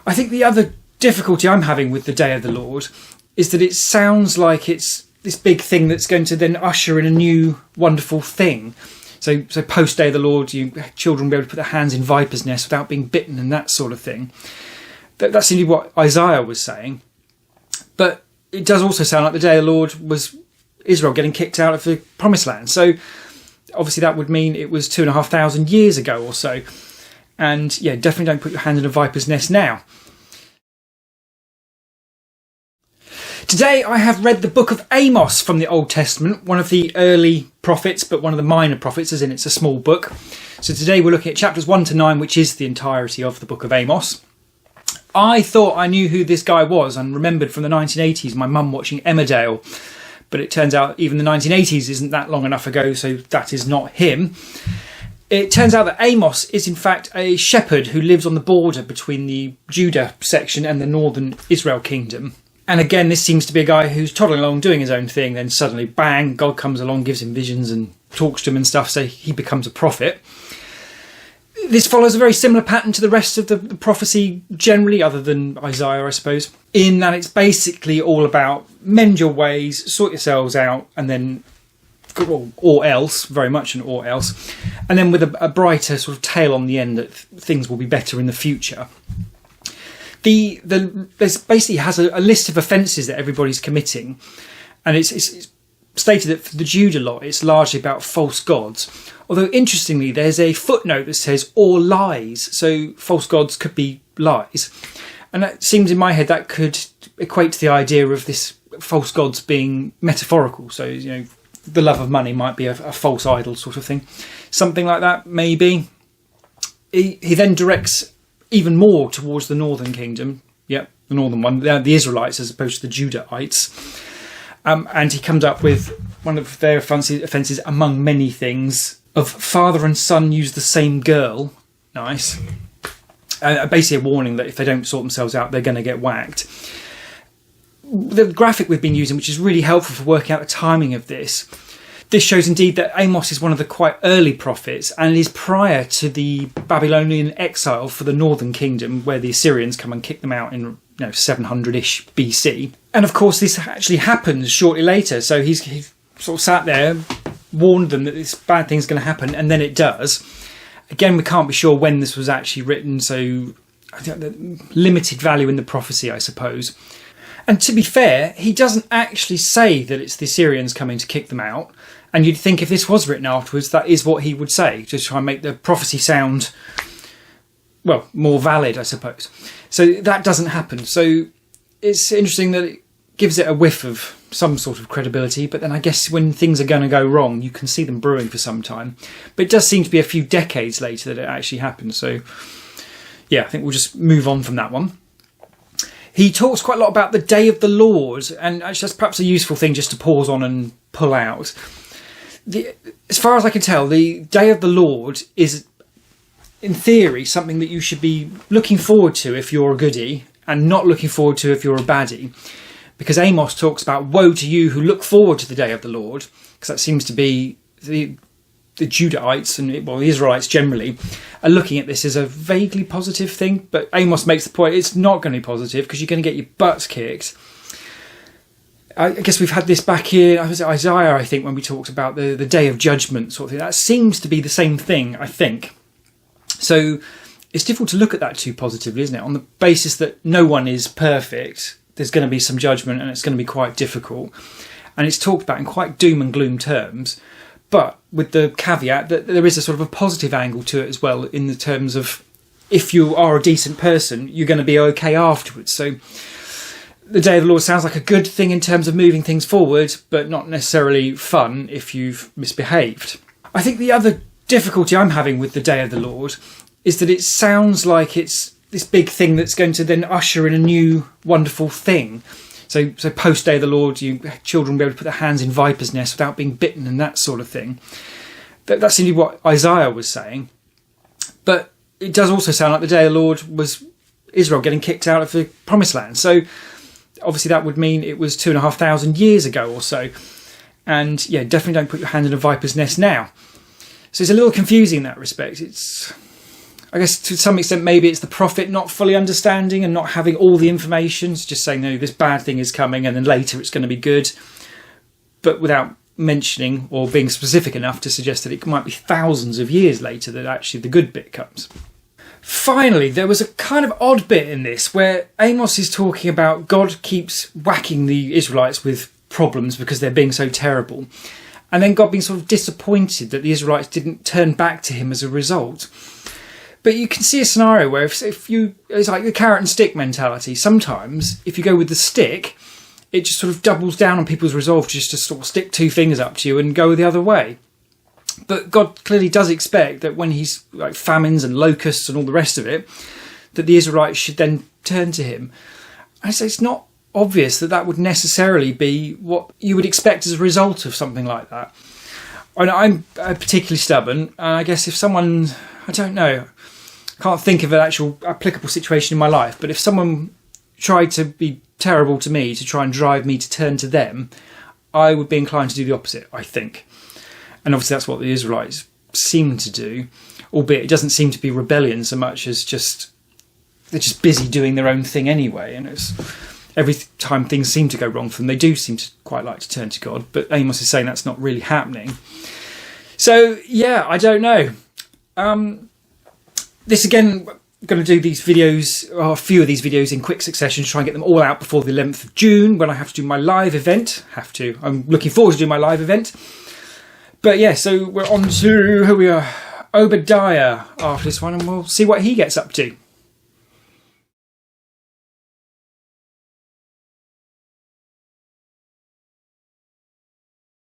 I think the other difficulty I'm having with the Day of the Lord is that it sounds like it's this big thing that's going to then usher in a new wonderful thing. So post Day of the Lord, children will be able to put their hands in viper's nests without being bitten and that sort of thing. That's simply what Isaiah was saying. But it does also sound like the Day of the Lord was Israel getting kicked out of the Promised Land. So obviously that would mean it was 2,500 years ago or so. And yeah, definitely don't put your hand in a viper's nest now. Today I have read the book of Amos from the Old Testament, one of the early prophets, but one of the minor prophets, as in it's a small book. So today we're looking at chapters 1 to 9, which is the entirety of the book of Amos. I thought I knew who this guy was and remembered from the 1980s my mum watching Emmerdale. But it turns out even the 1980s isn't that long enough ago, so that is not him. It turns out that Amos is in fact a shepherd who lives on the border between the Judah section and the northern Israel kingdom. And again, this seems to be a guy who's toddling along doing his own thing, then suddenly, bang, God comes along, gives him visions and talks to him and stuff, so he becomes a prophet. This follows a very similar pattern to the rest of the prophecy generally, other than Isaiah, I suppose, in that it's basically all about mend your ways, sort yourselves out, and then, or else, very much an or else, and then with a brighter sort of tail on the end that things will be better in the future. There's basically has a list of offences that everybody's committing, and it's stated that for the Judah lot it's largely about false gods. Although interestingly, there's a footnote that says or lies, so false gods could be lies, and that seems in my head that could equate to the idea of this false gods being metaphorical. So the love of money might be a false idol sort of thing, something like that maybe. He then directs even more towards the northern kingdom, the northern one, the Israelites as opposed to the Judahites. And he comes up with one of their offences, among many things, of father and son use the same girl. Nice. Basically a warning that if they don't sort themselves out, they're going to get whacked. The graphic we've been using, which is really helpful for working out the timing of this shows indeed that Amos is one of the quite early prophets and is prior to the Babylonian exile for the northern kingdom, where the Assyrians come and kick them out in 700-ish BC. And of course this actually happens shortly later, so he sort of sat there, warned them that this bad thing's going to happen, and then it does. Again, we can't be sure when this was actually written, so I think the limited value in the prophecy, I suppose. And to be fair, he doesn't actually say that it's the Assyrians coming to kick them out. And you'd think if this was written afterwards, that is what he would say, to try and make the prophecy sound, well, more valid, I suppose. So that doesn't happen. So it's interesting that it gives it a whiff of some sort of credibility. But then I guess when things are going to go wrong, you can see them brewing for some time. But it does seem to be a few decades later that it actually happened. So yeah, I think we'll just move on from that one. He talks quite a lot about the Day of the Lord, and actually that's perhaps a useful thing just to pause on and pull out. As far as I can tell, the Day of the Lord is, in theory, something that you should be looking forward to if you're a goodie, and not looking forward to if you're a baddie. Because Amos talks about woe to you who look forward to the Day of the Lord, because that seems to be the Judahites and the Israelites generally are looking at this as a vaguely positive thing, but Amos makes the point it's not going to be positive because you're going to get your butts kicked. I guess we've had this back here, was it Isaiah, I think, when we talked about the day of judgment sort of thing. That seems to be the same thing, I think. So it's difficult to look at that too positively, isn't it? On the basis that no one is perfect, there's going to be some judgment and it's going to be quite difficult. And it's talked about in quite doom and gloom terms, but with the caveat that there is a sort of a positive angle to it as well, in the terms of if you are a decent person, you're going to be okay afterwards. So the Day of the Lord sounds like a good thing in terms of moving things forward, but not necessarily fun if you've misbehaved. I think the other difficulty I'm having with the Day of the Lord is that it sounds like it's this big thing that's going to then usher in a new wonderful thing. So post Day of the Lord, children will be able to put their hands in viper's nests without being bitten and that sort of thing. That's simply what Isaiah was saying. But it does also sound like the Day of the Lord was Israel getting kicked out of the Promised Land. So obviously that would mean it was 2,500 years ago or so. And yeah, definitely don't put your hand in a viper's nest now. So it's a little confusing in that respect. I guess to some extent maybe it's the prophet not fully understanding and not having all the information. It's just saying, no, this bad thing is coming and then later it's going to be good. But without mentioning or being specific enough to suggest that it might be thousands of years later that actually the good bit comes. Finally, there was a kind of odd bit in this where Amos is talking about God keeps whacking the Israelites with problems because they're being so terrible. And then God being sort of disappointed that the Israelites didn't turn back to him as a result. But you can see a scenario where it's like the carrot and stick mentality. Sometimes if you go with the stick, it just sort of doubles down on people's resolve just to sort of stick two fingers up to you and go the other way. But God clearly does expect that when he's like famines and locusts and all the rest of it, that the Israelites should then turn to him. And so it's not obvious that that would necessarily be what you would expect as a result of something like that. I'm particularly stubborn, and I guess if someone, I don't know, I can't think of an actual applicable situation in my life, but if someone tried to be terrible to me to try and drive me to turn to them, I would be inclined to do the opposite, I think. And obviously that's what the Israelites seem to do, albeit it doesn't seem to be rebellion so much as just they're just busy doing their own thing anyway. And it's every time things seem to go wrong for them, they do seem to quite like to turn to God. But Amos is saying that's not really happening. So yeah, I don't know. This again, I'm going to do these videos, or a few of these videos in quick succession to try and get them all out before the 11th of June when I have to do my live event. I'm looking forward to doing my live event. But yeah, so we're on to, here we are, Obadiah after this one, and we'll see what he gets up to.